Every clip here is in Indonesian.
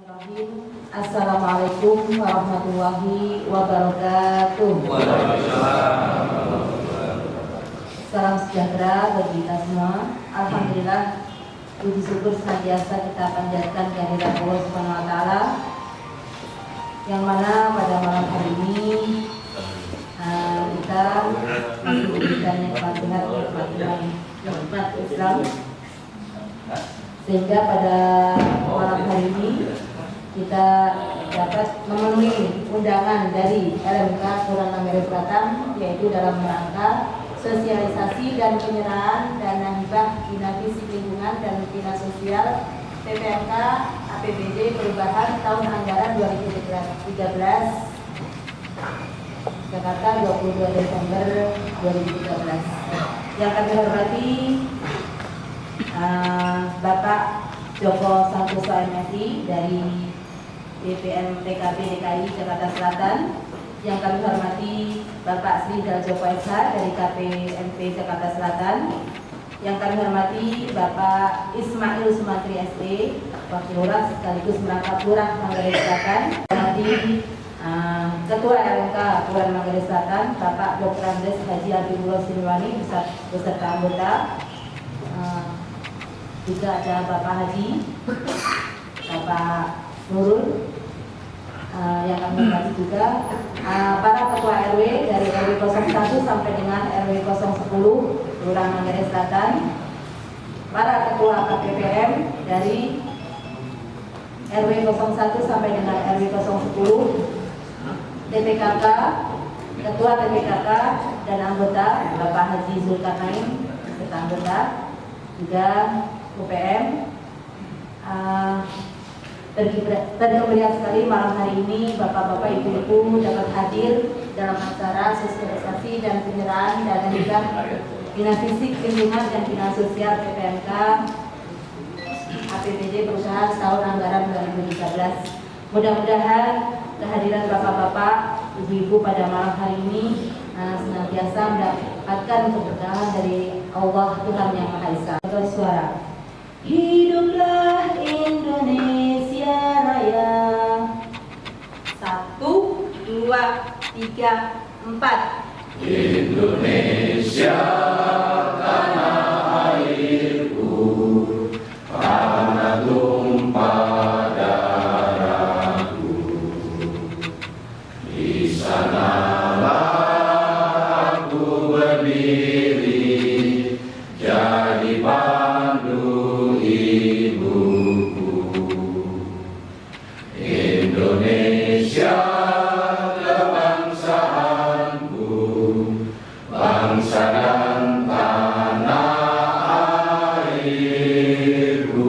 Bismillahirrahmanirrahim. Assalamualaikum warahmatullahi wabarakatuh. Salam sejahtera bagi kita semua. Alhamdulillah, puji syukur senantiasa kita panjatkan kehadirat Allah Subhanahu wa taala, yang mana pada malam hari ini kita masih diberikan nikmat Islam, sehingga pada malam hari ini kita dapat memenuhi undangan dari LMK Kelurahan Manggarai Selatan, yaitu dalam rangka sosialisasi dan penyerahan dana hibah Bina Fisik Lingkungan dan Bina Sosial PPMK APBD perubahan tahun anggaran 2013 Jakarta 22 Desember 2013. Yang kami hormati Bapak Joko Santoso MSI dari BPM PKB DKI Jakarta Selatan. Yang kami hormati Bapak Sri Daljoko SH dari KPMP Jakarta Selatan. Yang kami hormati Bapak Ismail Sumantri SD, Wakil Lurah sekaligus merangkap Lurah Manggarai Selatan. Hormati Ketua LMK Kelurahan Manggarai Selatan, Bapak Dr. Andes Haji Abdullah Siliwangi beserta anggota. Juga ada Bapak Haji, Bapak Nurul, yang kami hormati juga para ketua RW dari RW 01 sampai dengan RW 010 Kelurahan Manggarai Selatan, para ketua KPPM dari RW 01 sampai dengan RW 010, TPKK, ketua TPKK dan anggota Bapak Haji Zulkarnain serta anggota, juga UPM. Berkemuliaan sekali malam hari ini Bapak-bapak, Ibu-ibu dapat hadir dalam acara sosialisasi dan penyerahan dana hibah Bina Fisik Lingkungan dan Bina Sosial PPMK APBD perusahaan tahun anggaran 2013. Mudah-mudahan kehadiran Bapak-bapak, Ibu-ibu pada malam hari ini senantiasa mendapatkan keberkahan dari Allah Tuhan Yang Maha Esa. Suara. Hiduplah Indonesia Raya. 1, 2, 3, 4. Indonesia tanah airku, tanah tumpah darahku. Di sanalah aku berdiri, jadi pandu ibuku. Indonesia kebangsaanku, bangsa dan tanah airku.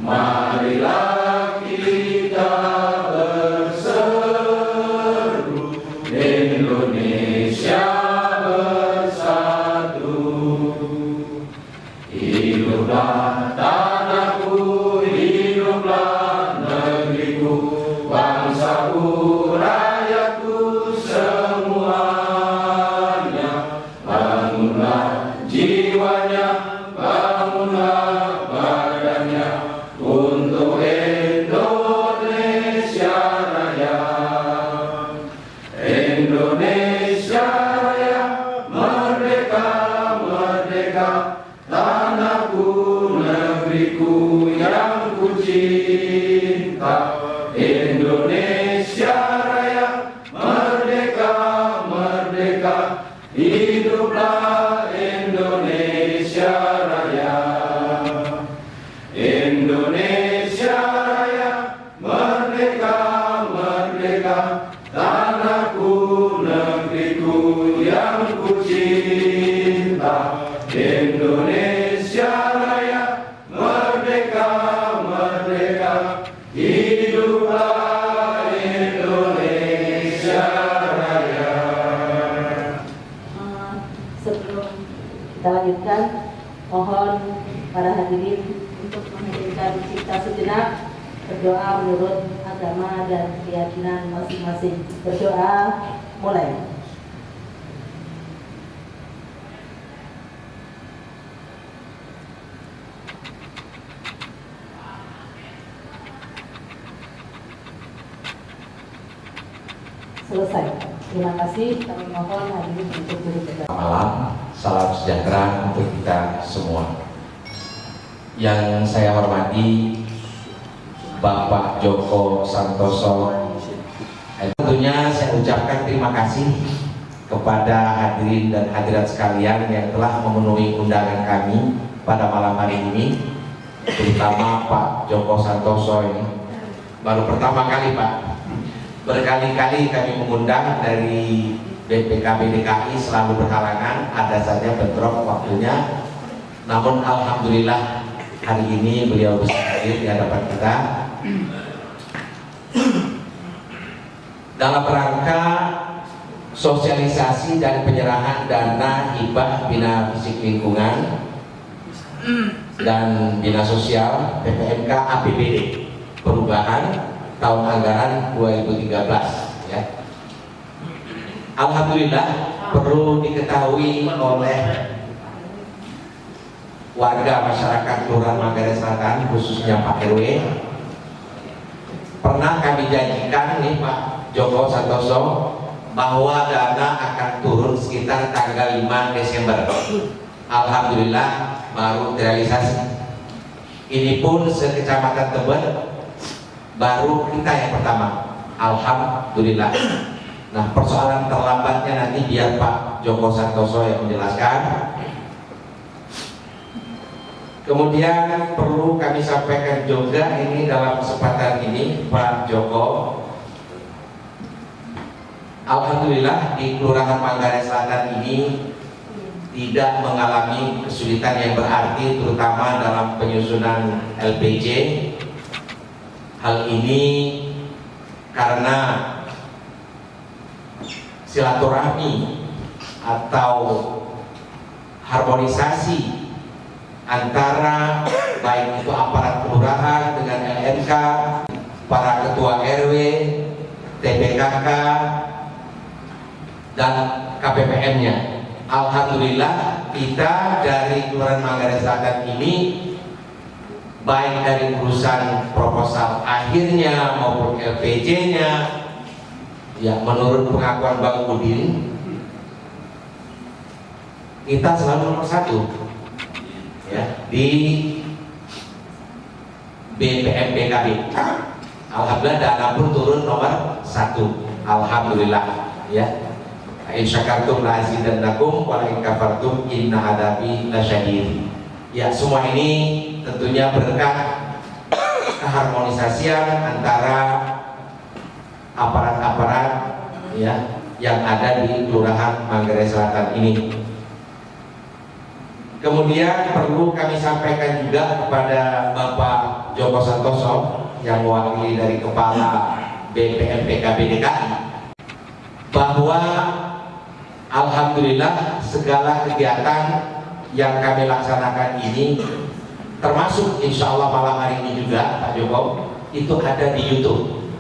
Marilah kita berseru, Indonesia bersatu. Hiduplah tanahku, hiduplah negeriku, bangsaku, rakyatku semuanya. Bangunlah jiwanya, bangunlah badannya untuk Indonesia Raya. Indonesia Raya, merdeka, merdeka, tanahku, negeriku yang ku cinta. Indonesia Raya, merdeka, merdeka, hiduplah Indonesia Raya. Indonesia Raya, merdeka, merdeka, tanahku, negeriku yang ku cinta. Indonesia Raya, merdeka, merdeka, hiduplah Indonesia Raya. Sebelum kita lanjutkan, mohon para hadirin untuk menghadirkan cipta sejenak, berdoa menurut agama dan keyakinan masing-masing. Berdoa, mulai. Terima kasih, kami mohon hadirin untuk duduk tegak. Malam, salam sejahtera untuk kita semua. Yang saya hormati Bapak Joko Santoso, tentunya saya ucapkan terima kasih kepada hadirin dan hadirat sekalian yang telah memenuhi undangan kami pada malam hari ini, terutama Pak Joko Santoso ini. Baru pertama kali Pak, berkali-kali kami mengundang dari BPKB DKI selalu berhalangan, ada saja bentrok waktunya. Namun alhamdulillah hari ini beliau bisa hadir di hadapan kita dalam rangka sosialisasi dan penyerahan dana hibah bina fisik lingkungan dan bina sosial PPMK APBD perubahan tahun anggaran 2013 ya. Alhamdulillah perlu diketahui oleh warga masyarakat Kelurahan Manggarai Selatan khususnya Pak RW, pernah kami janjikan nih Pak Joko Santoso bahwa dana akan turun sekitar tanggal 5 Desember. Alhamdulillah baru terrealisasi. Ini pun sekecamatan Tebet baru kita yang pertama. Alhamdulillah. Nah, persoalan terlambatnya nanti biar Pak Joko Santoso yang menjelaskan. Kemudian perlu kami sampaikan juga ini dalam kesempatan ini Pak Joko, alhamdulillah di Kelurahan Manggarai Selatan ini tidak mengalami kesulitan yang berarti terutama dalam penyusunan LPJ. Hal ini karena silaturahmi atau harmonisasi antara baik itu aparat kelurahan dengan LMK, para ketua RW, TPKK, dan KPPM-nya. Alhamdulillah kita dari Kelurahan Manggarai Selatan ini baik dari urusan proposal akhirnya maupun LPJ-nya ya menurut pengakuan Bang Udin kita selalu nomor 1 ya di BPMPKB. Alhamdulillah dana pun turun nomor 1. Alhamdulillah ya. In syakartum la azidannakum wa in kafartum inna adabi lasyadid. Ya, semua ini tentunya berkat keharmonisasian antara aparat-aparat ya yang ada di Kelurahan Manggarai Selatan ini. Kemudian perlu kami sampaikan juga kepada Bapak Joko Santoso yang mewakili dari Kepala BPMPKB DKI bahwa alhamdulillah segala kegiatan yang kami laksanakan ini termasuk insya Allah malam hari ini juga Pak Joko itu ada di YouTube.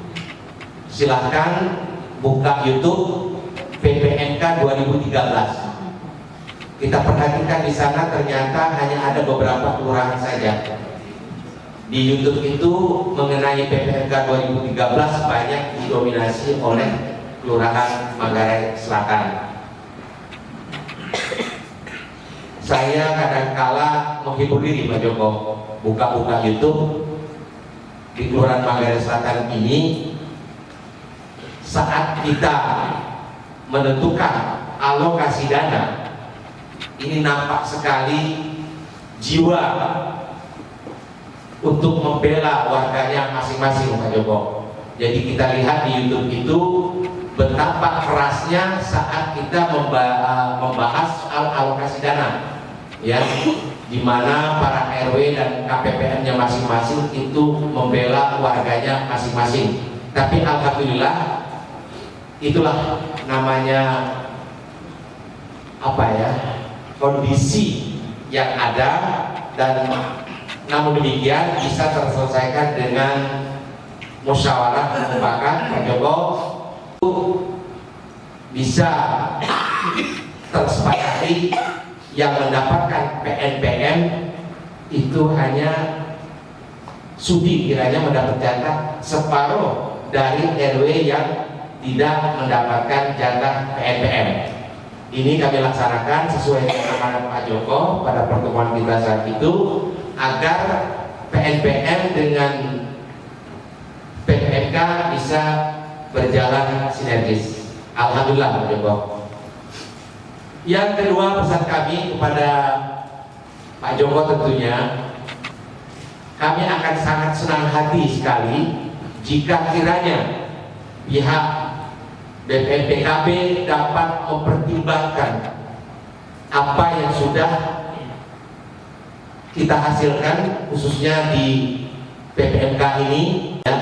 Silahkan buka YouTube PPMK 2013. Kita perhatikan di sana ternyata hanya ada beberapa kelurahan saja. Di YouTube itu mengenai PPMK 2013 banyak didominasi oleh Kelurahan Manggarai Selatan. Saya kadangkala menghibur diri Pak Joko, buka-buka YouTube di Kelurahan Manggarai Selatan ini saat kita menentukan alokasi dana. Ini nampak sekali jiwa untuk membela warganya masing-masing Pak Joko. Jadi kita lihat di YouTube itu betapa kerasnya saat kita membahas soal alokasi dana, ya, di mana para RW dan KPPM-nya masing-masing itu membela warganya masing-masing. Tapi alhamdulillah itulah namanya apa ya? Kondisi yang ada, dan namun demikian bisa terselesaikan dengan musyawarah mufakat Pak Joko, bisa tersepakati yang mendapatkan PNPM itu hanya Sudi kiranya mendapat jatah separuh dari RW yang tidak mendapatkan jatah PNPM. Ini kami laksanakan sesuai dengan amanat Pak Joko pada pertemuan kita saat itu, agar PNPM dengan PPMK bisa berjalan sinergis. Alhamdulillah Pak Joko. Yang kedua, pesan kami kepada Pak Joko tentunya, kami akan sangat senang hati sekali jika kiranya pihak BPPKB dapat mempertimbangkan apa yang sudah kita hasilkan khususnya di PPMK ini, ya.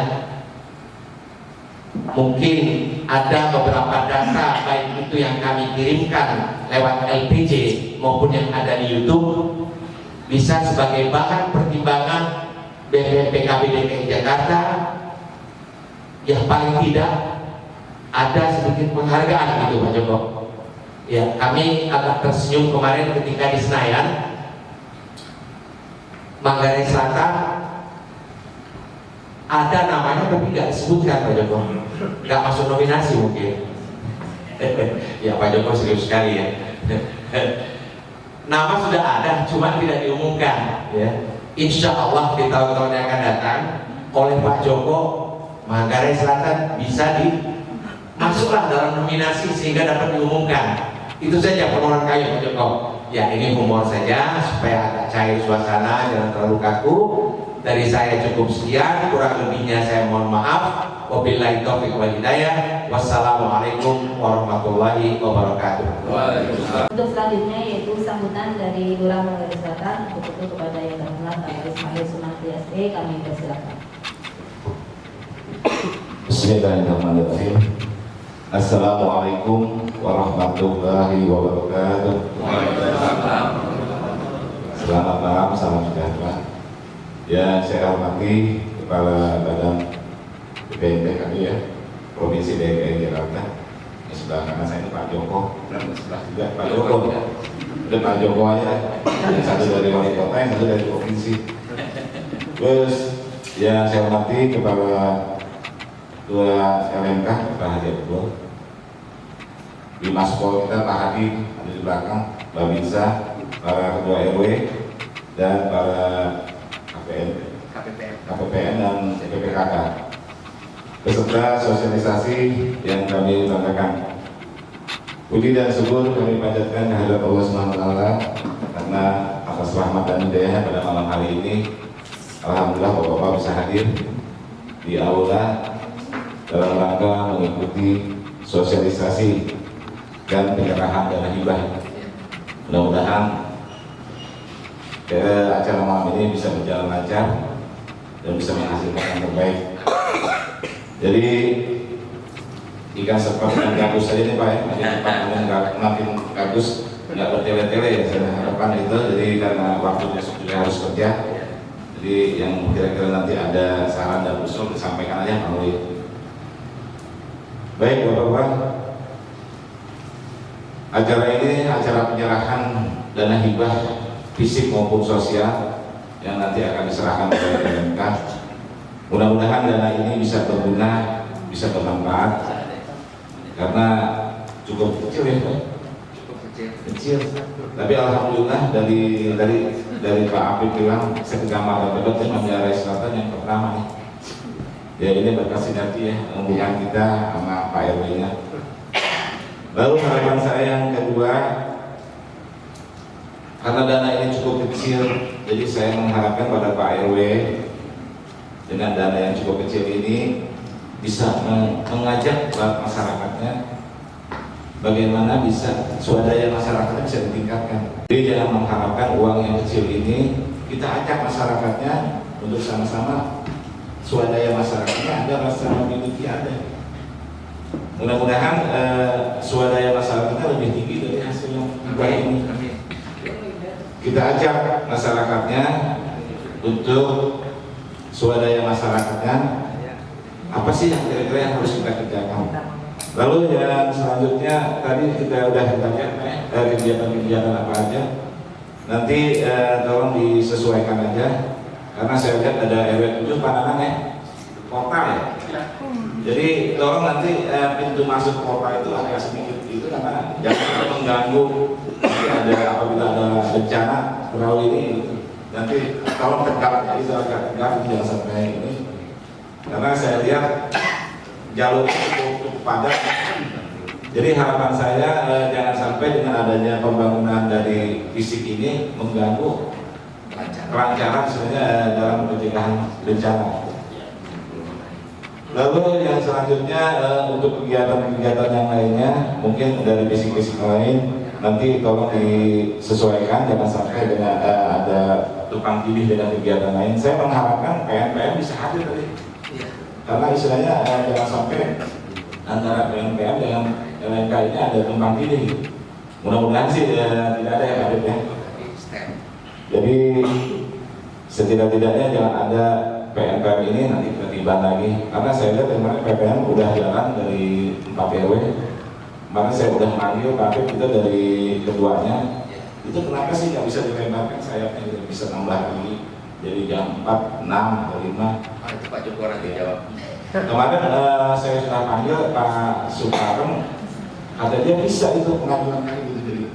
Mungkin ada beberapa data baik itu yang kami kirimkan lewat LPG maupun yang ada di YouTube bisa sebagai bahan pertimbangan BPPKB DKI Jakarta, ya paling tidak ada sedikit penghargaan gitu Pak Joko. Ya, kami agak tersenyum kemarin ketika di Senayan, Manggarai Selatan ada namanya tapi nggak disebutkan Pak Joko, nggak masuk nominasi mungkin. Ya Pak Joko serius sekali ya. Nama sudah ada, cuma tidak diumumkan. Ya, Insya Allah di tahun-tahun yang akan datang oleh Pak Joko, Manggarai Selatan bisa masuklah dalam nominasi sehingga dapat diumumkan. Itu saja permohonan kami Pak Joko. Ya, ini humor saja supaya agak cair suasana, jangan terlalu kaku. Dari saya cukup sekian, kurang lebihnya saya mohon maaf. Wabillahi taufiq wal hidayah. Wassalamualaikum warahmatullahi wabarakatuh. Untuk selanjutnya yaitu sambutan dari Lurah Manggarai Selatan untuk kepada yang terhormat Bapak Ismail Sunardi SE, kami persilakan. Bismillahirrahmanirrahim. Assalamualaikum warahmatullahi wabarakatuh. Selamat malam, salam sejahtera. Ya, saya hormati Kepala Badan BPNP kami ya, Provinsi DKI Jakarta. Di sebelah kanan saya ini Pak Joko, dan di sebelah juga Pak Joko. Dan Pak Joko aja, yang satu dari wali kota, yang satu dari provinsi. Terus, ya saya hormati Kepala Ketua LMK Pak Hadi Abdul, di Maspol kita Pak Hadi ada di belakang, Mbak Binsa, para Ketua RW dan para KPPN dan PPKK, beserta sosialisasi yang kami banggakan. Puji dan syukur kami panjatkan kehadirat Allah SWT karena atas rahmat dan hidayahnya pada malam hari ini, alhamdulillah Bapak-bapak bisa hadir di aula dalam rangka mengikuti sosialisasi dan penyerahan dana hibah. Mudah-mudahan acara malam ini bisa berjalan lancar dan bisa menghasilkan yang terbaik. Jadi ikan seperti ikan gabus saja nih Pak ya, makin gabus, nggak bertele-tele ya, saya harapkan itu. Jadi karena waktunya juga harus kerja, jadi yang kira-kira nanti ada saran dan usul disampaikan aja melalui. Baik Bapak-bapak, acara ini acara penyerahan dana hibah fisik maupun sosial yang nanti akan diserahkan kepada PMK. Mudah-mudahan dana ini bisa berguna, bisa bermanfaat, karena cukup kecil ya Pak. Kecil. Tapi alhamdulillah dari Pak Apip bilang saya gambar dapat Manggarai Selatan yang pertama nih. Ya ini berkat sinergi ya hubungan kita sama Pak RW-nya. Lalu harapan saya yang kedua, karena dana ini cukup kecil, jadi saya mengharapkan pada Pak RW dengan dana yang cukup kecil ini bisa mengajak masyarakatnya bagaimana bisa swadaya masyarakatnya bisa ditingkatkan. Jadi jangan mengharapkan uang yang kecil ini, kita ajak masyarakatnya untuk sama-sama swadaya masyarakatnya ada, rasa memiliki ada. Mudah-mudahan swadaya masyarakatnya lebih tinggi dari hasil yang baik ini. Kita ajak masyarakatnya untuk swadaya masyarakatnya, apa sih yang kira-kira yang harus kita kerjakan. Lalu yang selanjutnya tadi kita udah ditanya kegiatan-kegiatan apa aja. Nanti tolong disesuaikan aja, karena saya lihat ada RW 7 Pananang ya, kota ya. Jadi tolong nanti pintu masuk kota itu agak sedikit itu karena jangan mengganggu nanti ada apabila ada bencana perahu ini nanti tolong tegak itu agak tegak jangan sampai ini karena saya lihat jalur cukup padat. Jadi harapan saya jangan sampai dengan adanya pembangunan dari fisik ini mengganggu kelancaran sebenarnya dalam pencegahan bencana. Lalu yang selanjutnya untuk kegiatan-kegiatan yang lainnya mungkin dari fisik-fisik lain nanti tolong disesuaikan jangan sampai dengan ada tumpang tindih dengan kegiatan lain. Saya mengharapkan PNPM bisa hadir tadi karena istilahnya jangan sampai antara PNPM dengan LNK ini ada tumpang tindih. Mudah-mudahan sih tidak ada yang hadir ya. Jadi setidak-tidaknya jangan ada PNPM ini nanti ketiban lagi karena saya lihat kemarin PPM udah jalan dari 4 RW. Kemarin saya udah manggil Pak itu dari keduanya itu kenapa sih nggak bisa dilebarkan sayapnya tidak bisa nambah lagi jadi jam 4, 6, atau 5 Itu Pak Joko nanti jawab. kemarin saya sudah panggil Pak Suparem katanya bisa itu pengajuan lagi gitu jadi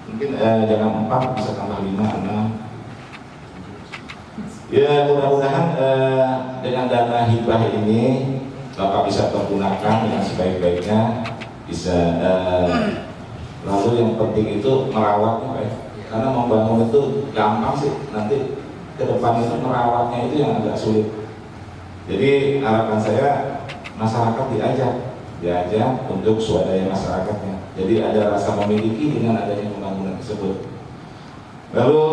mungkin jangan 4 bisa tambah 5, 6 ya mudah-mudahan dengan dana hibah ini Bapak bisa pergunakan dengan sebaik-baiknya bisa lalu yang penting itu merawatnya Pak ya. Karena membangun itu gampang sih nanti ke depan itu merawatnya itu yang agak sulit jadi harapan saya masyarakat diajak untuk swadaya masyarakatnya jadi ada rasa memiliki dengan adanya pembangunan tersebut. Lalu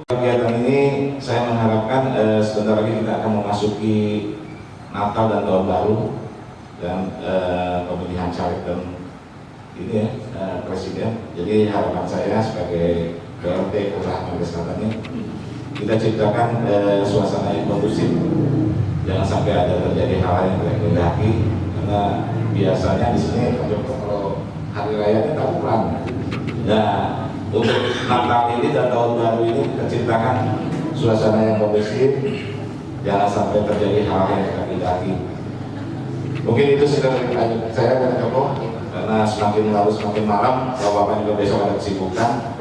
kegiatan ini saya mengharapkan sebentar lagi kita akan memasuki Natal dan Tahun Baru dan pemilihan caleg dan ini ya presiden. Jadi harapan saya sebagai PLT Kelurahan Marga Selatan ini kita ciptakan suasana yang kondusif. Jangan sampai ada terjadi hal yang tidak dikehendaki karena biasanya di sini kalau hari raya kita pulang. Nah, untuk Natal ini dan Tahun Baru ini kita ciptakan suasana yang kondusif, jangan sampai terjadi hal yang tidak dikehendaki. Mungkin itu sudah saya dan Joko karena semakin lalu semakin malam, Bapak juga besok ada kesibukan.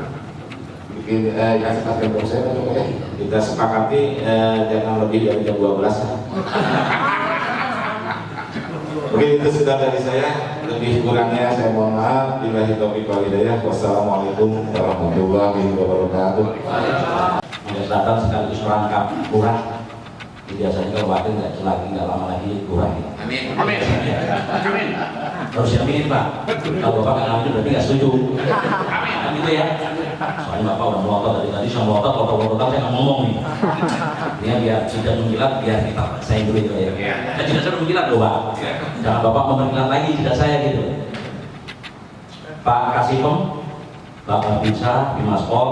Mungkin yang sepatkan untuk saya Joko ya kita sepakati jangan lebih dari jam 12. Mungkin itu sudah dari saya. Lebih kurangnya saya mohon maaf. Billahi taufiq wal hidayah. Wassalamualaikum warahmatullahi wabarakatuh. Marga Selatan sekaligus merangkap lurah. Biasanya kalau wakil nggak lama lagi lurah. Amin. Amin. Amin. Harus diaminin Pak. Kalau Bapak nggak ngamin berarti nggak setuju. Kan gitu ya. Soalnya Bapak udah melotot dari tadi, saya melotot, saya nggak ngomong nih. Ini biar tidak mengkilat, biar kita saya dulu itu ya. Tidak saya mengkilat loh Pak. Jangan Bapak memperkilat lagi tidak saya gitu. Pak Kasipem, Bapak Bisa, Bimas Pol,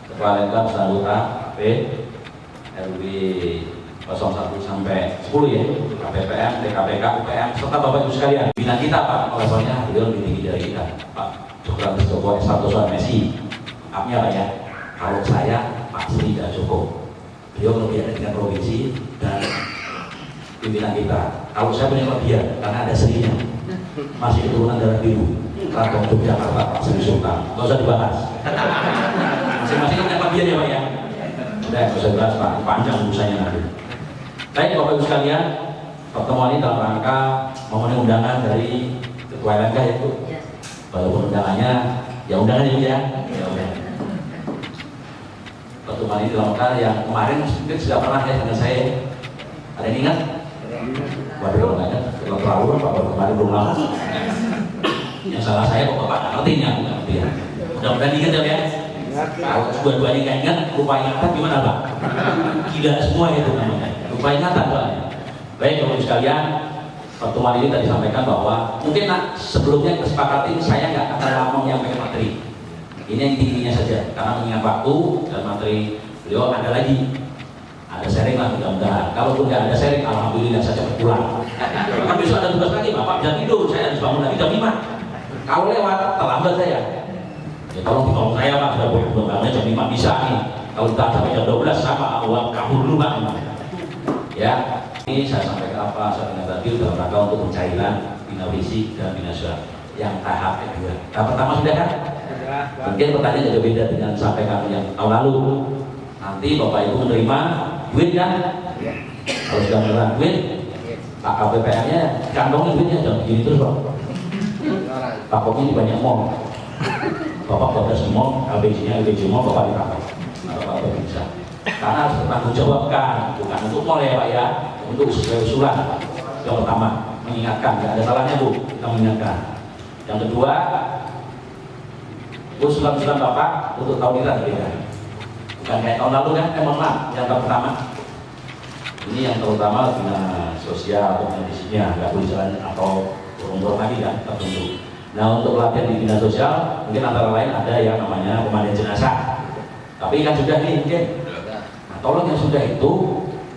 Kepala Lengkap Sanduta, P, RW 01 sampai 10 ya, KPPM, TKPK, UPM, serta Bapak Ibu sekalian. Bina kita Pak, levelnya beliau lebih tinggi dari kita. Pak Joko S1 Messi, maafnya Pak ya, kalau saya Pak Sri dan Joko, beliau kelebihan dengan provinsi dan pimpinan kita. Kalau saya punya kelebihan, karena ada Srinya, masih keturunan darah biru, Keraton Yogyakarta, Pak Sri Sultan, nggak usah dibahas. Masing-masing punya kelebihan ya Pak ya. Udah, nggak usah dibahas Pak, panjang urusannya nanti. Baik Bapak Ibu sekalian, pertemuan ini dalam rangka memenuhi undangan dari Ketua LNK ya Bu. Walaupun undangannya, ya undangan ini ya. Pertemuan ini dalam rangka yang kemarin mungkin sudah pernah ya dengan saya. Ada yang ingat? Waduh kalau nggak ingat, kalau terlalu Bapak kemarin belum lama. Yang salah saya kok Bapak nggak ngertinya, nggak ngerti ya. Mudah-mudahan ingat ya. Kalau dua-duanya nggak ingat, lupa ingatan gimana Pak? Gila semua itu namanya. Lupa ingatan soalnya. Baik Bapak Ibu sekalian, pertemuan ini tadi sampaikan bahwa mungkin sebelumnya kesepakatan ini saya nggak akan lama menyampaikan materi. Ini yang intinya saja, karena mengingat waktu dan materi beliau ada lagi, ada sharing lah mudah-mudahan. Kalaupun nggak ada sharing, alhamdulillah saja pulang. Kan besok ada tugas lagi, Bapak bisa tidur, saya harus bangun lagi jam 5. Kalau lewat, terlambat saya. Ya tolong dibangun saya Pak, sudah bangunnya jam 5 bisa nih. Kalau kita sampai jam 12 sama awal kabur dulu Pak. Ya. Ini saya sampaikan apa? Saya ingat tadi dalam rangka untuk pencairan bina fisik dan bina sosial yang tahap kedua. Tahap pertama sudah kan? Mungkin pertanyaan juga beda dengan sampaikan yang tahun lalu. Nanti Bapak Ibu menerima duit kan? Kalau sudah menerima duit, Pak KPPR-nya kantongin duitnya, jangan begini terus Pak. Pak Kopi ini banyak mall. Bapak pada semua ABJ-nya, ABJ mall Bapak ditangkap. Bapak bisa. Karena harus bertanggung jawabkan, bukan untuk mall ya Pak ya, untuk sesuai usulan. Yang pertama, mengingatkan, tidak ada salahnya Bu, kita mengingatkan. Yang kedua, usulan-usulan Bapak untuk tahun ini beda. Bukan kayak tahun lalu kan, maaf, yang tahun pertama. Ini yang terutama bina sosial atau bina fisiknya, nggak boleh jalan atau turun lagi kan, tertentu. Nah untuk pelatihan di bina sosial, mungkin antara lain ada yang namanya pemandian jenazah. Tapi kan sudah nih mungkin. Nah, tolong yang sudah itu,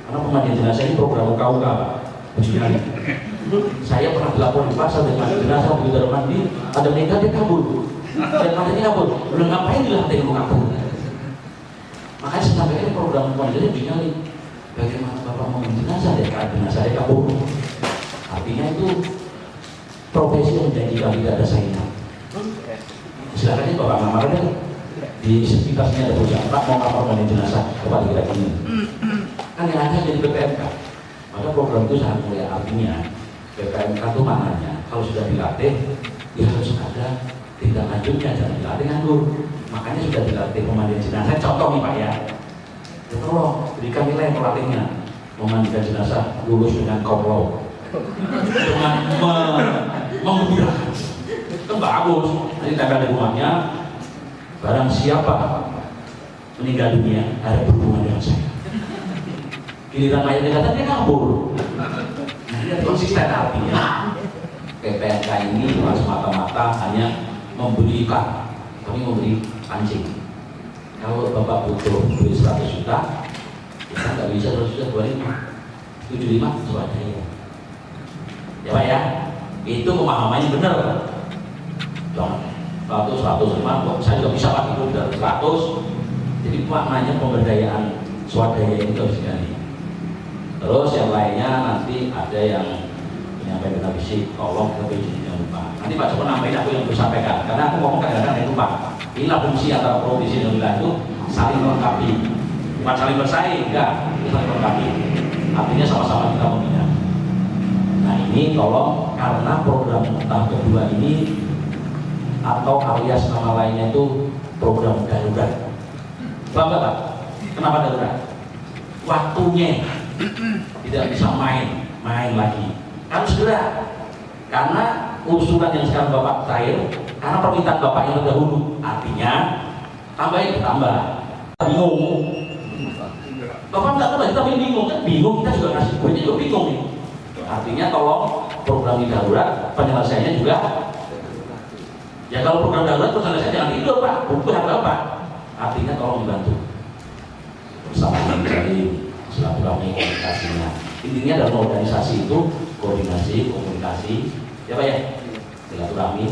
karena pemandian jenazah ini program KUK Pak. Saya pernah dilaporkan di pasar dengan jenazah begitu ada mandi, ada meninggal dia kabur. Dan matanya kabur. Udah ngapain dilatih lu kabur? Makanya saya sampaikan program pemandian ini bagaimana Bapak mau jenazah dia kabur. Artinya itu profesi yang menjanjikan tidak ada saingan. Silakan aja Bapak ngamarnya di sekitarnya ada perusahaan Pak mau ngapar jenazah kepada kita ini. Kan yang ada jadi BPMK. Maka program itu sangat mulia. Artinya BPMK itu maknanya kalau sudah dilatih dia harus ada tindak lanjutnya, jangan dilatih nganggur. Makanya sudah dilatih pemandian jenazah. Contoh nih Pak ya. Ya tolong berikan nilai pelatihnya memandikan jenazah lulus dengan koplo. Dengan menggembirakan itu bagus. Nanti tempel di rumahnya, barang siapa meninggal dunia ada berhubungan dengan saya. Giliran mayatnya datang dia kabur. Nah ini konsisten artinya PPNK ini bukan semata-mata hanya memberi ikan, tapi memberi pancing. Kalau Bapak butuh beli 100 juta, kita nggak bisa 100 juta 2.500, 75 swadaya. Ya Pak ya, itu pemahamannya benar. Jangan 100, 105, saya juga bisa Pak itu dari 100. Jadi maknanya pemberdayaan swadaya ini harus digali. Terus yang lainnya nanti ada yang menyampaikan fisik, tolong ke PJ-nya lupa. Nanti Pak coba nambahin aku yang bersampaikan, karena aku ngomong kadang-kadang itu Pak. Inilah fungsi antara provinsi dan wilayah itu saling melengkapi, bukan saling bersaing, enggak, saling melengkapi. Artinya sama-sama kita membina. Nah ini tolong karena program tahap kedua ini atau alias nama lainnya itu program darurat. Pak, kenapa darurat? Waktunya tidak bisa main lagi. Harus segera. Karena usulan yang sekarang Bapak cair, karena permintaan Bapak yang terdahulu, artinya tambahin bertambah. Bingung. Bapak nggak tahu, kita bingung kan? Bingung, kita juga ngasih duitnya juga bingung nih. Artinya tolong program ini darurat, penyelesaiannya juga. Ya kalau program darurat penyelesaiannya jangan tidur Pak, butuh apa? Artinya tolong dibantu bersama dari silaturahmi komunikasinya. Intinya dalam organisasi itu koordinasi, komunikasi, ya Pak ya, silaturahmi.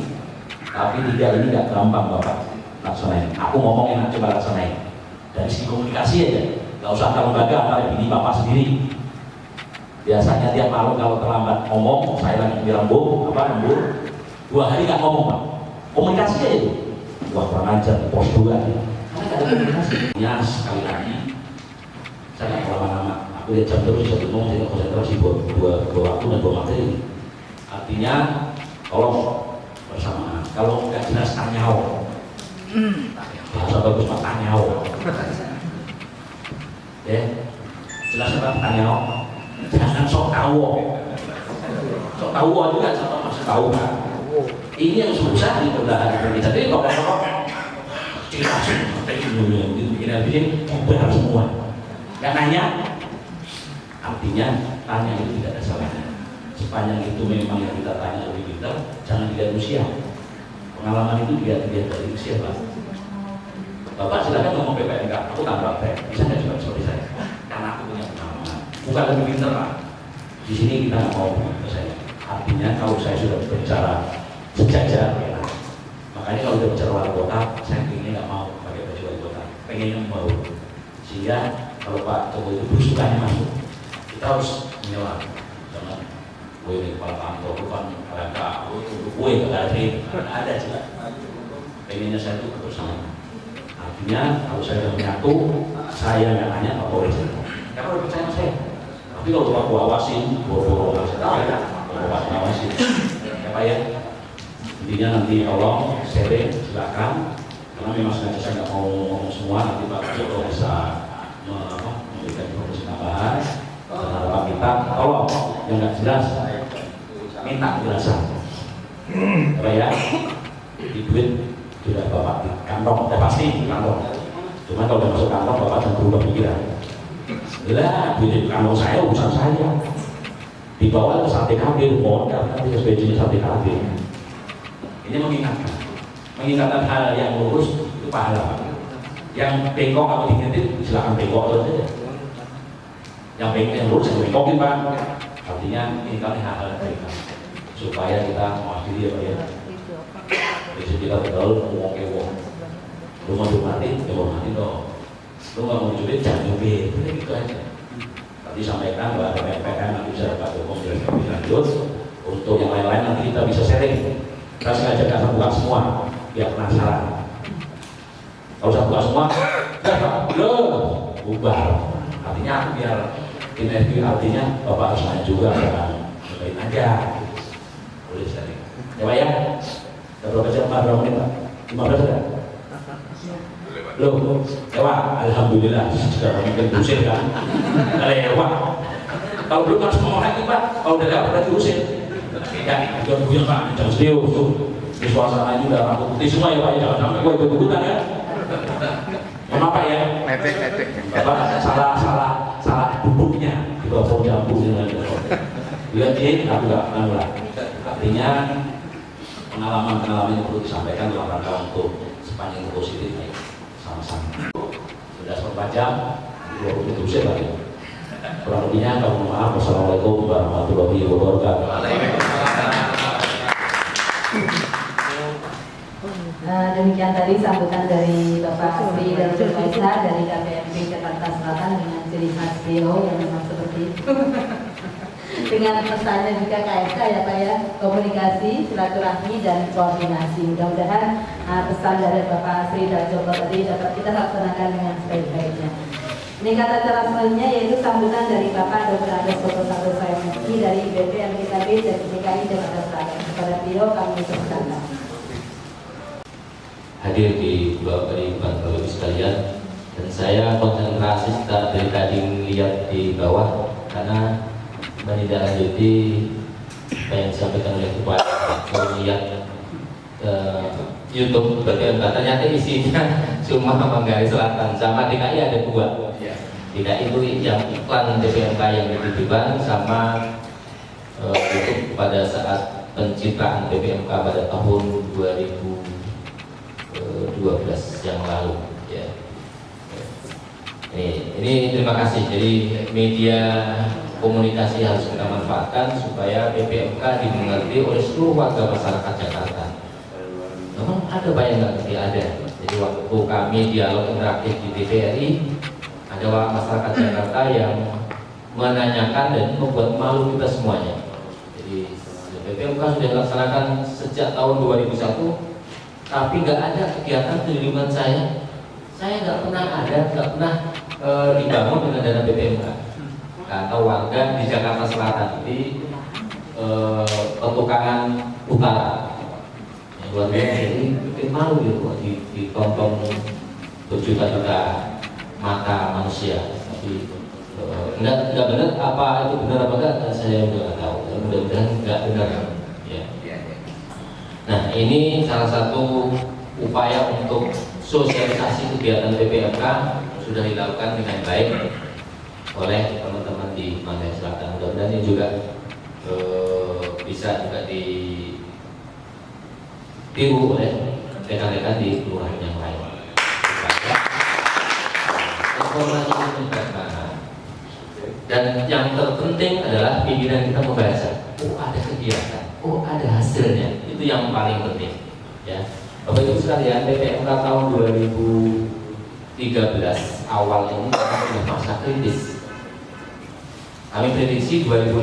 Tapi tiga ini nggak gampang Bapak laksanain. Aku ngomong enak, coba laksanain. Dari segi komunikasi aja, nggak usah antar lembaga, antar bini Bapak sendiri. Biasanya tiap malam kalau terlambat ngomong, saya lagi di lembur, 2 hari nggak ngomong Pak. Komunikasi aja itu. Wah kurang ajar, pos 2 karena nggak ada komunikasi. Ya sekali lagi, saya nggak lama-lama. Aku lihat jam terus, saya ngomong, saya konsentrasi dua waktu dan 2 materi. Artinya, tolong bersamaan. Kalau nggak jelas tanyau, bahasa bagus Pak tanyau. Ya, jelas apa tanyau? Jangan sok tahu juga, sama masih tahu kan? Ini yang susah di pembelajaran kita. Jadi pokok-pokok cerita gitu bikin benar semua. Nggak nanya, artinya tanya itu tidak ada salahnya. Sepanjang itu memang yang kita tanya lebih pintar, jangan dilihat usia. Pengalaman itu dilihat dari usia Pak. Bapak silakan ngomong PPNK, aku tak praktek, bisa nggak coba seperti saya? Karena aku punya pengalaman. Bukan lebih pintar Pak. Di sini kita nggak mau ke saya. Artinya kalau saya sudah berbicara sejajar, ya. Makanya kalau sudah bicara wali kota, saya pengennya nggak mau pakai baju wali kota, pengennya mau. Sehingga kalau Pak Jokowi itu berusukannya masuk, kita harus inilah jangan gue ini kepala kantor itu kan mereka gue ada juga pengennya saya itu bersama. Artinya kalau saya sudah menyatu, saya nggak nanya apa boleh cerita. Karena udah percaya sama saya. Tapi kalau aku awasin, boro-boro awasin, ya Pak ya. Intinya nanti tolong sharing, silakan. Karena memang sengaja saya nggak mau ngomong semua. Nanti Pak Joko bisa memberikan informasi tambahan. Dan harapan kita, tolong yang nggak jelas, minta penjelasan. Ya Pak ya, di duit sudah Bapak di kantong, ya pasti di kantong. Cuma kalau udah masuk kantong, Bapak akan berubah pikiran. Lah, duit di kantong saya, urusan saya. Dibawa ke sate kambing, modal nanti SPJ sate kambing. Ini mengingatkan hal yang lurus itu pahala. Yang bengkok atau diingetin, silakan bengkok terus saja. Yang bengkok yang lurus, yang bengkokin Pak. Artinya ini kan hal-hal yang baik supaya kita mewakili ya Pak ya. Jadi kita betul ngomong ke wong. Lu mau hormati, ya hormati dong. Lu nggak mau nyubit, jangan nyubit. Udah gitu aja. Tadi sampaikan bahwa ada PPM nanti bisa Pak Joko menjelaskan lebih lanjut. Untuk yang lain-lain nanti kita bisa sharing. Kita sengaja kasih buka semua, biar penasaran. Kalau saya buka semua, bubar. Artinya biar kinerja artinya Bapak harus nanya juga, jangan nyobain aja. Boleh sharing. Ya Pak ya. Berapa jam Pak? Berapa menit Pak? 15 ya? Loh, lewat. Alhamdulillah sudah mungkin diusir kan? Lewat. Kalau belum harus ngomong lagi Pak. Kalau udah lewat berarti diusir. Ya, bukan Pak. Jangan serius tuh. Di suasana ini udah rambut putih semua ya Pak. Jangan sampai gue ikut-ikutan ya. Memang Pak ya? Netek. Bapak salah duduknya di bawah jambu dengan lihat ini aku nggak pernah. Artinya pengalaman yang perlu disampaikan dalam rangka untuk sepanjang positif ya, sama-sama. Sudah 4 jam, 20 menit usai lagi. Kurang lebihnya kami mohon maaf. Wassalamualaikum warahmatullahi wabarakatuh. Demikian tadi sambutan dari Bapak Sri Darjo Faisal dari KPMP Jakarta Selatan dengan ciri khas beliau yang memang seperti itu. Dengan pesannya juga KSK ya Pak ya, komunikasi, silaturahmi dan koordinasi. Mudah-mudahan pesan dari Bapak Sri Darjo tadi dapat kita laksanakan dengan sebaik-baiknya. Ini kata acara selanjutnya yaitu sambutan dari Bapak Dr. Andes Soto Santoso MSI dari BPMPKB DKI Jakarta Selatan. Kepada beliau kami persilakan. Hadir di Bapak Ibu sekalian, dan saya konsentrasi dari tadi melihat di bawah karena menindaklanjuti apa yang disampaikan oleh Bapak melihat YouTube BPMK. Ternyata isinya cuma Manggarai Selatan sama DKI ada 2. DKI itu yang iklan BPMK yang dititipkan sama YouTube pada saat pencitraan BPMK pada tahun 2012 yang lalu ya. Ini terima kasih. Jadi media komunikasi harus kita manfaatkan supaya BPMK dimengerti oleh seluruh warga masyarakat Jakarta. Memang ada banyak nggak ngerti ada. Jadi waktu kami dialog interaktif di TVRI, ada masyarakat Jakarta yang menanyakan dan membuat malu kita semuanya. Jadi BPMK sudah dilaksanakan sejak tahun 2001. Tapi nggak ada kegiatan di lingkungan saya nggak pernah ada, nggak pernah dibangun dengan dana BPMK. Kata warga di Jakarta Selatan di Petukangan Utara, luar biasa. Ini bikin malu gitu, ditonton berjuta-juta mata manusia. Tapi nggak benar, apa itu benar apa enggak saya juga nggak tahu. Mudah-mudahan nggak benar ya. Nah, ini salah satu upaya untuk sosialisasi kegiatan BPMK sudah dilakukan dengan baik oleh teman-teman di Manggarai Selatan. Mudah-mudahan ini juga bisa juga ditiru oleh rekan-rekan di kelurahan yang lain. Informasi ini bermanfaat. Dan yang terpenting adalah pimpinan kita membaca. Oh, ada kegiatan. Oh, ada hasilnya. Itu yang paling penting ya. Bapak Ibu sekalian, BPMK tahun 2013 awal ini sudah masa kritis. Kami prediksi 2016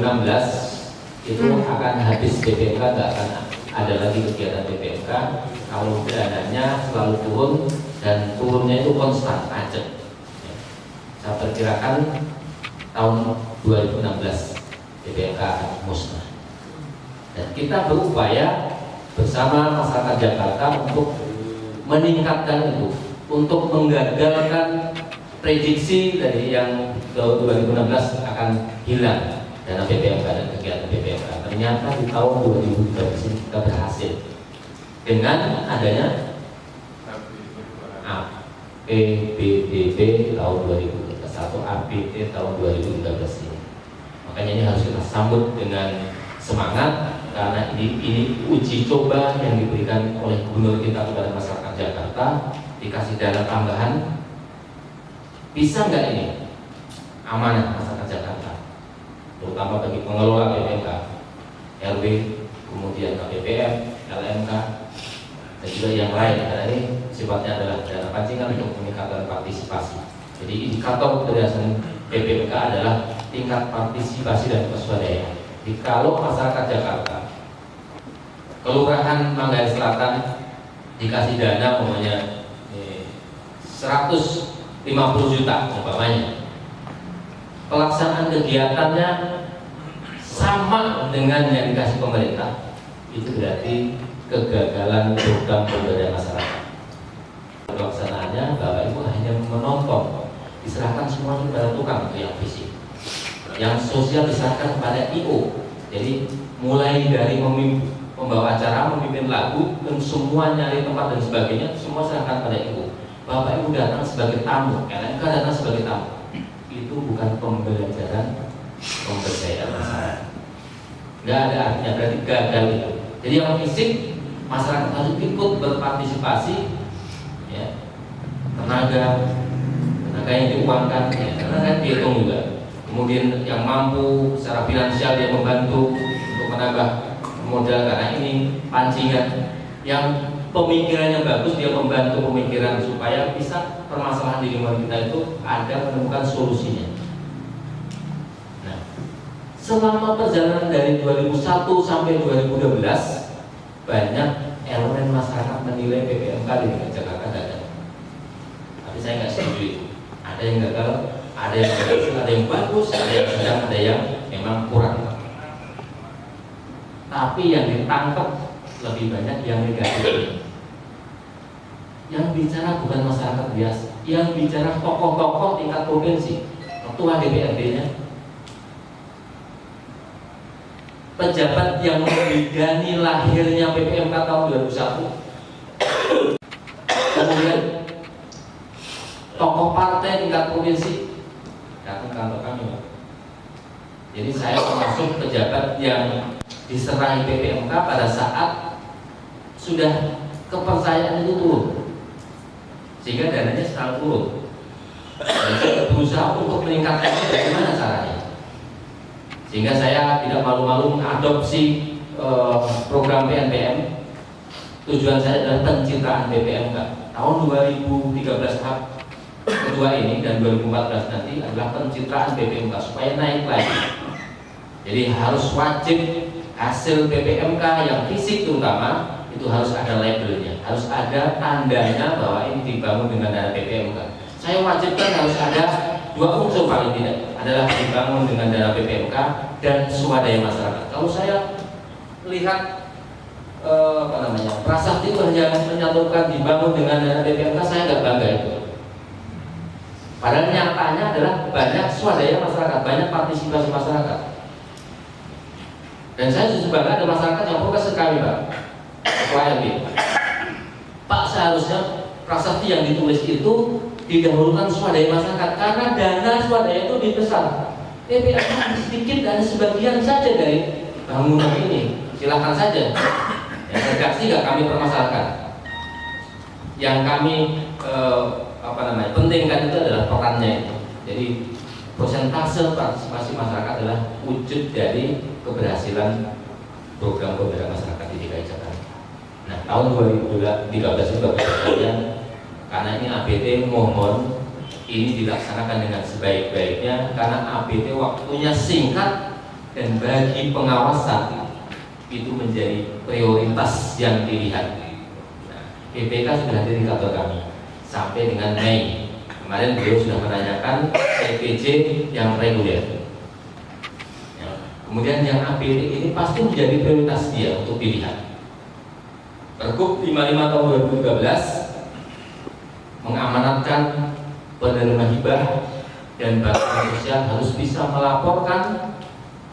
itu akan habis BPMK, nggak akan ada lagi kegiatan BPMK kalau dananya selalu turun dan turunnya itu konstan, acet. Saya perkirakan tahun 2016 BPMK akan musnah. Dan kita berupaya bersama masyarakat Jakarta untuk meningkatkan itu, untuk menggagalkan prediksi dari yang 2016 akan hilang dana BPMK dan kegiatan BPMK. Ternyata di tahun 2013 ini kita berhasil dengan adanya APBDB tahun 2013 atau APT tahun 2013 ini. Makanya ini harus kita sambut dengan semangat, karena ini uji coba yang diberikan oleh gubernur kita kepada masyarakat Jakarta, dikasih dana tambahan. Bisa nggak ini amanah masyarakat Jakarta, terutama bagi pengelola BPMK, RW, kemudian KPPM, LMK, dan juga yang lain, karena ini sifatnya adalah dana pancingan untuk meningkatkan partisipasi. Jadi indikator berdasarkan BPMK adalah tingkat partisipasi dan keswadayaan. Jadi kalau masyarakat Jakarta, Kelurahan Manggarai Selatan dikasih dana umpamanya 150 juta umpamanya, pelaksanaan kegiatannya sama dengan yang dikasih pemerintah, itu berarti kegagalan program pemberdayaan masyarakat. Pelaksanaannya Bapak Ibu hanya menonton, diserahkan semua kepada tukang itu yang fisik, yang sosial diserahkan kepada IO. Jadi mulai dari membawa acara, memimpin lagu, dan semua nyari tempat dan sebagainya, semua serahkan pada IO. Bapak Ibu datang sebagai tamu, LMK datang sebagai tamu. Itu bukan pembelajaran pemberdayaan masyarakat. Nggak ada artinya, berarti gagal itu. Jadi yang fisik masyarakat harus ikut berpartisipasi, ya. Tenaga yang diuangkan, ya, tenaga dihitung juga. Kemudian yang mampu secara finansial dia membantu untuk menambah modal, karena ini pancingan. Yang pemikirannya bagus, dia membantu pemikiran supaya bisa permasalahan di lingkungan kita itu ada menemukan solusinya. Nah, selama perjalanan dari 2001 sampai 2012 banyak elemen masyarakat menilai BPMK di DKI Jakarta gagal. Tapi saya nggak setuju itu. Ada yang gagal, ada yang berhasil, ada yang bagus, ada yang sedang, ada yang memang kurang. Tapi yang ditangkap lebih banyak yang negatif. Yang bicara bukan masyarakat biasa, yang bicara tokoh-tokoh tingkat provinsi, ketua DPRD-nya, pejabat yang membidani lahirnya BPMK tahun 2001, kemudian tokoh partai tingkat provinsi datang kantor kami, Pak. Jadi saya termasuk pejabat yang diserahi BPMK pada saat sudah kepercayaan itu turun, sehingga dananya selalu turun. Dan saya berusaha untuk meningkatkannya bagaimana caranya, sehingga saya tidak malu-malu mengadopsi program PNPM. Tujuan saya adalah pencitraan BPMK. Tahun 2013 tahap kedua ini dan 2014 nanti adalah pencitraan BPMK supaya naik lagi. Jadi harus wajib hasil BPMK yang fisik terutama itu harus ada labelnya, harus ada tandanya bahwa ini dibangun dengan dana BPMK. Saya wajibkan harus ada dua unsur paling tidak, adalah dibangun dengan dana BPMK dan swadaya masyarakat. Kalau saya lihat prasasti itu hanya menyatukan dibangun dengan dana BPMK, saya nggak bangga itu. Padahal nyatanya adalah banyak swadaya masyarakat, banyak partisipasi masyarakat. Dan saya justru bangga ada masyarakat yang protes sekali, Pak. KLB. Pak, seharusnya prasasti yang ditulis itu didahulukan swadaya masyarakat, karena dana swadaya itu lebih besar. BPMK sedikit dan sebagian saja dari bangunan ini. Silahkan saja. Yang redaksi nggak kami permasalahkan. Yang kami pentingkan itu adalah perannya itu. Jadi persentase partisipasi masyarakat adalah wujud dari keberhasilan program pemberdayaan masyarakat di DKI Jakarta. Nah, tahun 2013 itu Bapak sekalian, karena ini ABT mohon ini dilaksanakan dengan sebaik-baiknya karena APT waktunya singkat dan bagi pengawasan itu menjadi prioritas yang dilihat. Nah, BPK sudah hadir di kantor kami sampai dengan Mei. Kemarin beliau sudah menanyakan CPJ yang reguler. Ya, kemudian yang APT ini pasti menjadi prioritas dia untuk dilihat. Pergub 55 tahun 2013 mengamanatkan penerima hibah dan bantuan sosial harus bisa melaporkan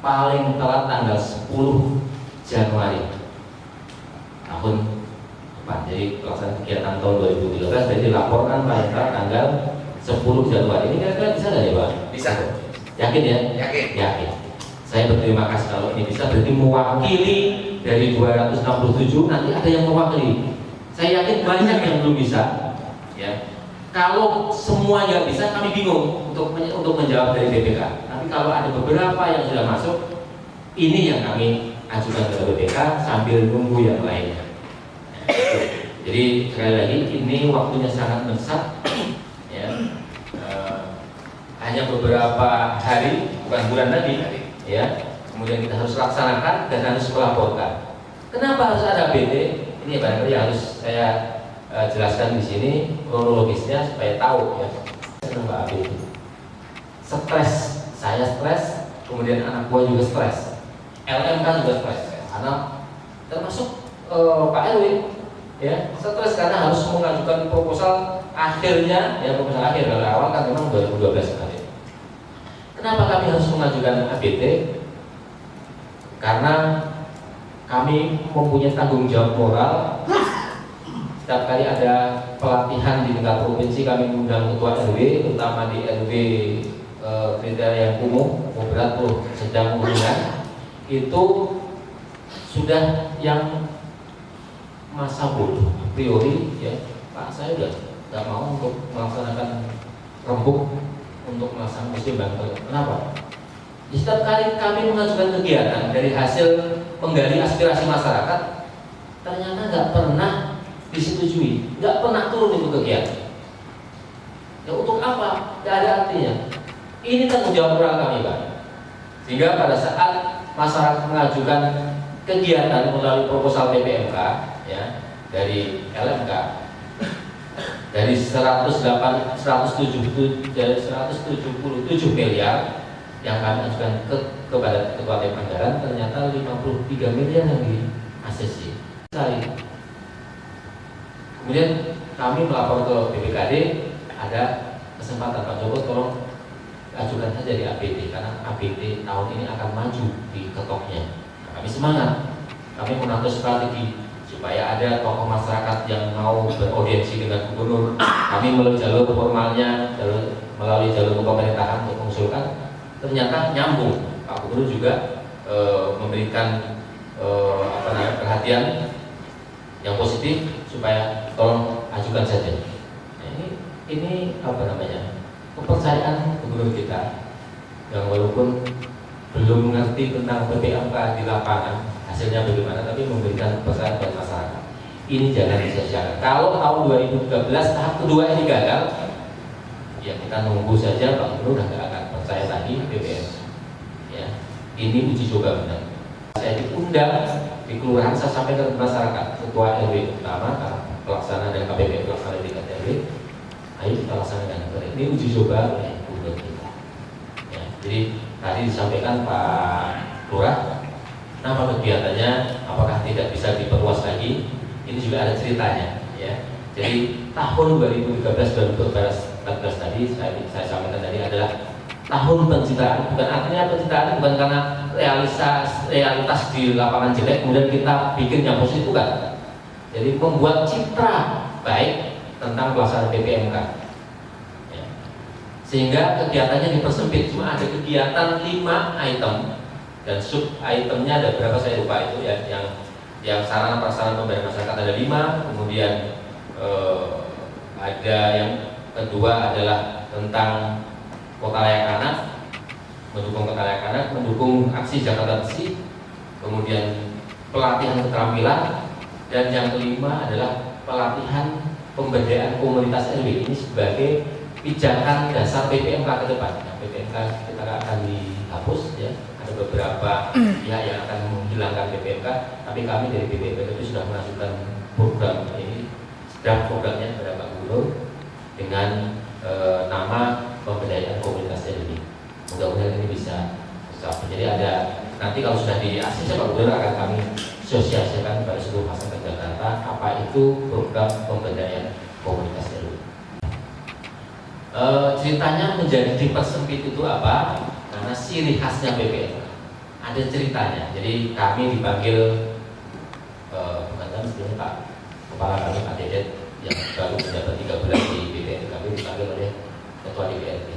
paling telat tanggal 10 Januari tahun depan. Jadi pelaksanaan kegiatan tahun 2013 jadi laporkan paling telat tanggal 10 Januari. Ini kira-kira bisa nggak ya Pak? Bisa. Yakin ya? Yakin. Yakin. Saya berterima kasih kalau ini bisa, berarti mewakili dari 267 nanti ada yang mewakili. Saya yakin banyak yang belum bisa. Ya. Kalau semuanya bisa, kami bingung untuk menjawab dari BPK. Tapi kalau ada beberapa yang sudah masuk, ini yang kami ajukan ke BPK sambil nunggu yang lainnya. Jadi sekali lagi ini waktunya sangat mendesak. Ya. Hanya beberapa hari, bukan bulan lagi, ya. Kemudian kita harus laksanakan dan harus melaporkan. Kenapa harus ada APT? Ini barangkali harus saya jelaskan di sini kronologisnya supaya tahu ya. Kenapa APT? Stres, saya stres, kemudian anak buah juga stres, LMK juga stres, karena termasuk Pak RW ya stres karena harus mengajukan proposal akhirnya ya proposal akhir dari awal kan memang 2012 kali. Kenapa kami harus mengajukan APT? Karena kami mempunyai tanggung jawab moral. Setiap kali ada pelatihan di tingkat provinsi kami mengundang ketua RW, terutama di RW kriteria yang umum, berat, sedang, ringan, itu sudah yang masa bodoh a priori ya Pak, saya udah nggak mau untuk melaksanakan rembuk untuk melaksanakan musim Banten. Kenapa? Setiap kali kami mengajukan kegiatan dari hasil menggali aspirasi masyarakat, ternyata nggak pernah disetujui, nggak pernah turun itu kegiatan. Ya untuk apa? Nggak ada artinya. Ini tanggung jawab moral kami Pak. Sehingga pada saat masyarakat mengajukan kegiatan melalui proposal PPMK ya dari LMK dari 177 miliar yang kami ajukan kepada ketua tim anggaran, ternyata 53 miliar yang di ACC. Kemudian kami melapor ke BPKD, ada kesempatan Pak Joko tolong ajukan saja di APT karena APT tahun ini akan maju di ketoknya. Nah, kami semangat, kami mengatur strategi supaya ada tokoh masyarakat yang mau beraudiensi dengan gubernur. Kami melalui jalur formalnya, melalui jalur pemerintahan untuk mengusulkan, ternyata nyambung. Pak Gubernur juga memberikan perhatian yang positif supaya tolong ajukan saja. Nah, ini kepercayaan gubernur kita yang walaupun belum mengerti tentang PPMK di lapangan hasilnya bagaimana, tapi memberikan kepercayaan buat masyarakat. Ini jangan disia-siakan. Kalau tahun 2013 tahap kedua ini gagal, ya kita nunggu saja Pak Gubernur udah nggak akan percaya lagi PPM. Ya, ini uji coba benar. Saya diundang di kelurahan, saya sampaikan ke masyarakat, ketua RW utama, pelaksana dan KPP pelaksana di RW. Ayo kita laksanakan. Ini uji coba oleh gubernur kita. Ya, jadi tadi disampaikan Pak Lurah, kenapa kegiatannya, apakah tidak bisa diperluas lagi? Ini juga ada ceritanya. Ya, jadi tahun 2013-2014 tadi saya sampaikan tadi adalah tahun pencitraan. Bukan artinya pencitraan bukan karena realitas di lapangan jelek kemudian kita bikin yang positif, bukan. Jadi membuat citra baik tentang pelaksanaan PPMK ya. Sehingga kegiatannya dipersempit, cuma ada kegiatan 5 item dan sub itemnya ada berapa saya lupa itu ya, yang sarana prasarana pemberdayaan masyarakat ada 5, kemudian ada yang kedua adalah tentang kota layak anak, mendukung kota layak anak, mendukung aksi Jakarta Bersih, kemudian pelatihan keterampilan, dan yang kelima adalah pelatihan pemberdayaan komunitas RW. Ini sebagai pijakan dasar PPMK ke depan. Nah, PPMK kita akan dihapus ya. Ada beberapa pihak yang akan menghilangkan PPMK, tapi kami dari PPMK itu sudah mengajukan program ini, draft programnya kepada Pak Gubernur dengan nama pemberdayaan komunitas ini. Mudah-mudahan ini bisa tercapai. Jadi ada nanti kalau sudah di ACC Pak Gubernur akan kami sosialisasikan pada seluruh masyarakat Jakarta apa itu program pemberdayaan komunitas RW. Ceritanya menjadi dipersempit itu apa? Karena ciri khasnya PPMK ada ceritanya. Jadi kami dipanggil bukan kami sebenarnya Pak Kepala kami Pak Dedet yang baru menjabat 3 bulan di BPRD, kami dipanggil oleh Ketua DPRD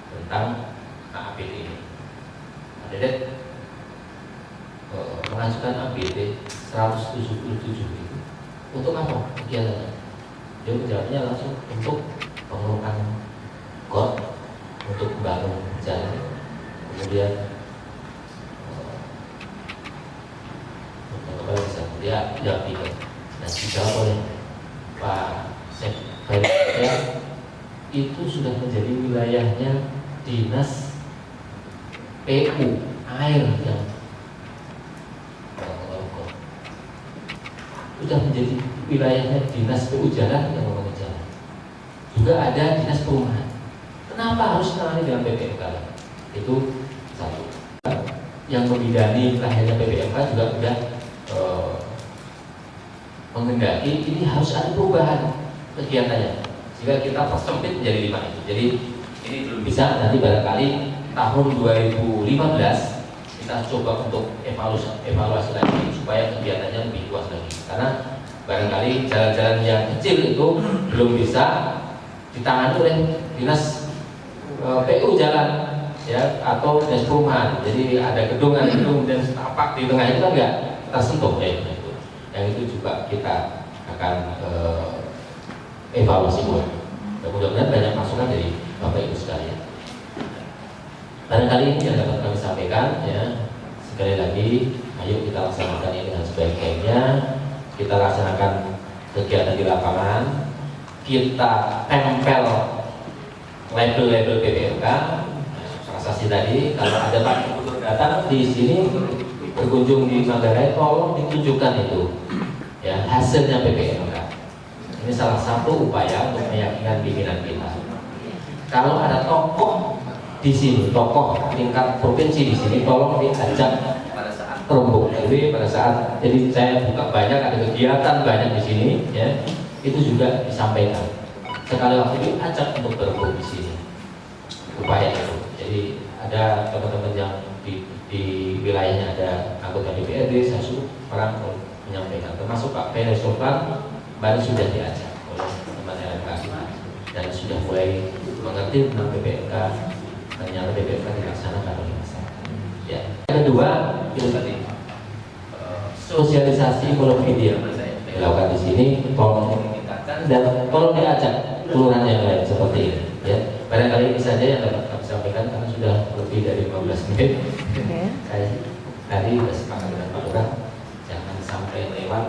tentang APT ini. Pak Dedet mengajukan APT 177 itu untuk apa? Kegiatannya dia menjawabnya langsung untuk pengurukan got, untuk membangun jalan, kemudian dia pikir dan dijawab oleh Pak Sekretariat itu sudah menjadi wilayahnya dinas PU air yang sudah menjadi wilayahnya dinas PU jalan yang membangun jalan. Juga ada dinas perumahan. Kenapa harus menangani dengan PPMK? Itu satu. Yang membidani wilayahnya PPMK juga sudah mengendaki ini harus ada perubahan kegiatannya. Jika kita persempit menjadi 5 itu. Jadi ini belum bisa, nanti barangkali tahun 2015 kita coba untuk evaluasi lagi supaya kegiatannya lebih luas lagi. Karena barangkali jalan-jalan yang kecil itu belum bisa ditangani oleh dinas PU jalan ya atau dinas perumahan. Jadi ada gedung dan setapak di tengah itu kan nggak tersentuh ya itu. Yang itu juga kita akan evaluasi ulang. Mudah-mudahan banyak masukan dari Bapak Ibu sekalian. Barangkali ini yang dapat kami sampaikan ya. Sekali lagi, ayo kita laksanakan ini dengan sebaik-baiknya. Kita laksanakan kegiatan di lapangan. Kita tempel label-label PPMK. Saksi tadi, kalau ada Pak Gubernur datang di sini berkunjung di Manggarai, tolong ditunjukkan itu ya hasilnya PPMK. Ini salah satu upaya untuk meyakinkan pimpinan kita. Kalau ada tokoh di sini, tokoh tingkat provinsi di sini, tolong diajak pada saat rombong RW, pada saat jadi saya buka banyak ada kegiatan banyak di sini, ya itu juga disampaikan. Sekali waktu itu ajak untuk berrombong di sini, upaya itu. Jadi ada teman-teman yang di wilayahnya ada anggota DPRD, saya suruh orang menyampaikan, termasuk Pak Ferry Sofan baru sudah diajak oleh teman LMK dan sudah mulai mengerti tentang PPMK. Ternyata PPMK dilaksanakan oleh masyarakat. Ya. Yang kedua itu tadi sosialisasi melalui media dilakukan di sini, tolong ditingkatkan dan tolong diajak kelurahan yang lain seperti ini. Ya. Barangkali ini saja yang dapat kami sampaikan karena sudah lebih dari 15 menit. Saya tadi sudah sepakat dengan Pak Lurah, jangan sampai lewat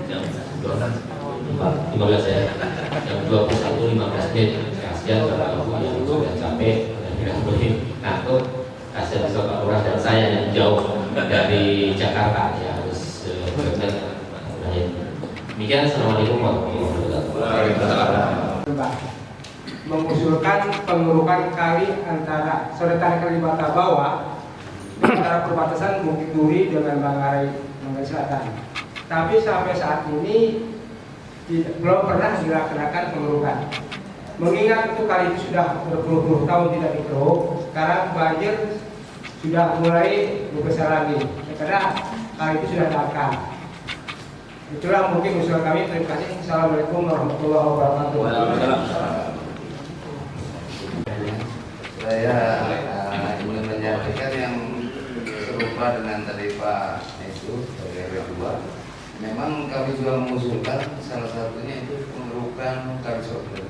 jam 15 ya, jam 21:15 menit. Kasihan Bapak Ibu yang sudah capek dan tidak boleh ngangkut. Kasihan bisa Pak Lurah dan saya yang jauh dari Jakarta ya harus benar. Demikian, assalamualaikum warahmatullahi wabarakatuh. Mengusulkan pengurukan kali antara Sodetan Kalibata Bawah antara perbatasan Bukit Duri dengan Manggarai Selatan. Tapi sampai saat ini belum pernah dilaksanakan pengurukan. Mengingat itu kali itu sudah berpuluh-puluh tahun tidak dikeruk, sekarang banjir sudah mulai besar lagi. Karena kali itu sudah dangkal. Itulah mungkin usul kami. Terima kasih. Assalamualaikum warahmatullahi wabarakatuh. Saya ingin menyampaikan yang serupa dengan tadi Pak Nesu dari RW2. Memang kami juga mengusulkan salah satunya itu pengerukan kali sopir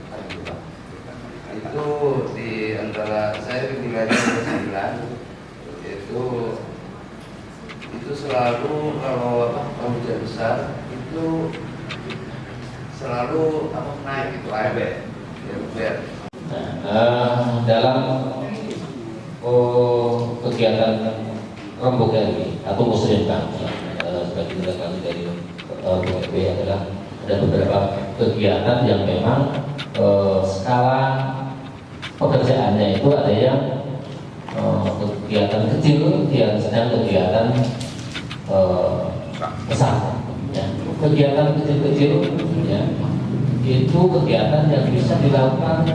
itu di antara saya di wilayah 9 itu selalu kalau hujan besar itu selalu naik itu air Dalam kegiatan rembuk ini atau muslimkan sebagai tindak lanjut dari BKB adalah ada beberapa kegiatan yang memang skala pekerjaannya itu ada yang kegiatan kecil, kegiatan sedang, kegiatan besar. Ya. Kegiatan kecil-kecil ya, itu kegiatan yang bisa dilakukan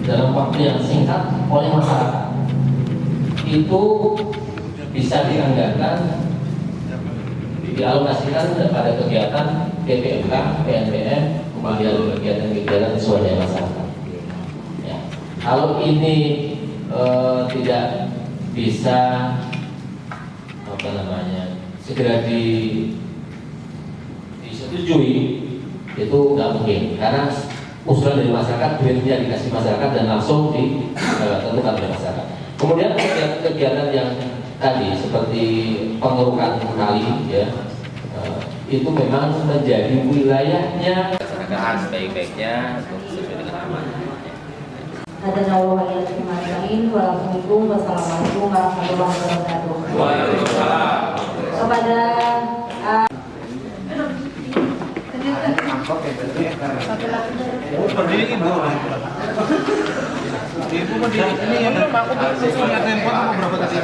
dalam waktu yang singkat oleh masyarakat. Itu bisa dianggarkan, dialokasikan pada kegiatan PPMK, PNBM, kemudian kegiatan-kegiatan sesuai dengan masyarakat. Ya. Kalau ini tidak bisa segera disetujui, itu nggak mungkin karena usulan dari masyarakat, duitnya dikasih masyarakat dan langsung ditentukan oleh masyarakat. Kemudian kegiatan yang tadi seperti pengerukan kali ya, itu memang menjadi wilayahnya laksanakan sebaik-baiknya untuk sesuai dengan amanah. Wassalamualaikum warahmatullahi wabarakatuh. Waalaikumsalam. Kepada Ibu ini aku langsung nyatain foto beberapa kali.